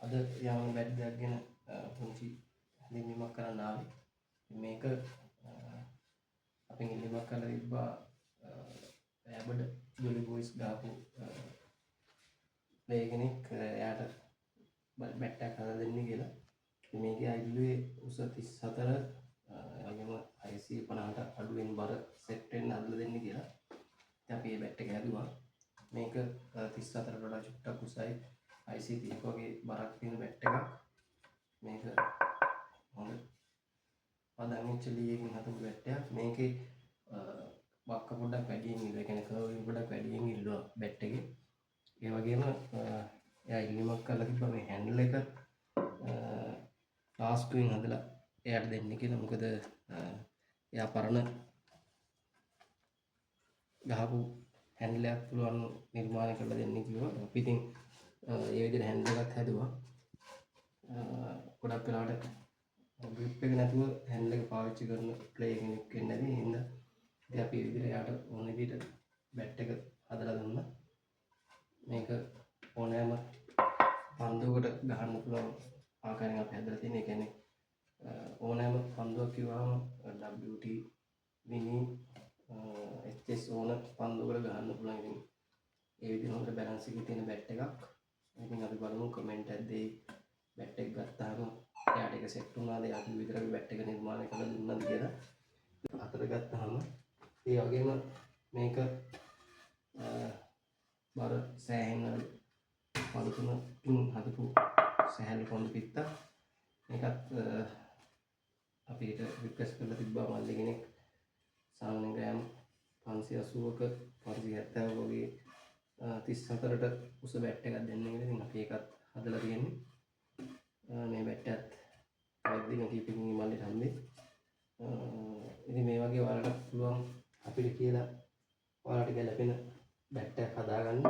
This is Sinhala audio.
අද යම් බැට් එකක් ගැන පුංචි හැඳින්වීමක් කරන්න ආවේ. මේක අපෙන් ඉල්ලීමක් කරලා තිබ්බා ඇබඩ ජොලි බොයිස් ගාපු ප්ලේ කෙනෙක් එයාට බැට් එකක් හදලා දෙන්න කියලා. මේකේ අයිලුවේ උස 34 එවැගේම 650ට අඩුවෙන් බර සෙට් වෙන්න හදලා දෙන්න කියලා. ඉතින් අපි මේ බැට් එක හැදුවා. මේක 34ට වඩා චුට්ටක් උසයි 630ක වගේ බරක් තියෙන බැට් එකක්. මේක හොඳ පදම් වෙච්ච ලීයකින් හදපු බැට් එකක්. මේකේ වක්ක පොඩ්ඩක් වැඩියෙන් ඉල්ලුවා. ඒ කියන්නේ කර්ව් එක පොඩ්ඩක් වැඩියෙන් ඉල්ලුවා බැට් එකේ. ඒ වගේම එයා ඉල්ලීමක් කරලා තිබ්බා මේ හැන්ඩල් එක ලාස්ට්වෙන් හදලා එයාට දෙන්න කියලා. මොකද එයා පරණ ගහපු හැන්ඩල් එකක් පුළුවන් නිර්මාණය කරලා දෙන්න කිව්වා. අපි ඉතින් ඒ විදිහට හැන්ඩල් එකක් හැදුවා. ගොඩක් වෙලාවට ග්‍රිප් එක නැතුව හැන්ඩල් එක පාවිච්චි කරන ප්ලේ කෙනෙක් වෙන්න ඇති. ඒ හින්දා ඉතින් අපි ඒ විදිහට එයාට ඕන විදිහට බැට් එක හදලා දුන්නා. මේක ඕනෑම පන්දුවකට ගහන්න පුළුවන් ආකාරයෙන් අපි හදලා තියෙන. ඒ කියන්නේ ඕනෑම පන්දුවක් කිව්වම WT මිනි HS ඕන පන්දුවකට ගහන්න පුළුවන්. ඉතින් ඒ විදිහට හොඳට බැලන්ස් එකේ තියෙන බැට් එකක්. ඉතින් අපි බලමු කමෙන්ට් එකක් දෙයි. බැට් එක ගත්තාම එයාට ඒක සෙට් වුණාද? අපි විතරක් බැට් එක නිර්මාණය කරලා දුන්නාද කියලා. අතට ගත්තාම ඒ වගේම මේක බර සෑහෙන පළතුනකින් හදපු සෑහෙන කොන්ද පිත්තක්. මේකත් අපිට රික්වෙස්ට් කරලා තිබ්බා මල්ලි කෙනෙක් සාමාන්‍ය ග්‍රෑම් 580ක 570 වගේ 34ට උස බැට් එකක් දෙන්න කියලා. ඉතින් අපි ඒකත් හදලා තියෙන්නේ. මේ බැට් එකත් තවත් දින කිහිපකින් මල්ලිට හම්බෙයි. ඉතින් මේ වගේ ඔයාලට පුළුවන් අපිට කියලා ඔයාලට ගැලපෙන බැට් එකක් හදාගන්න.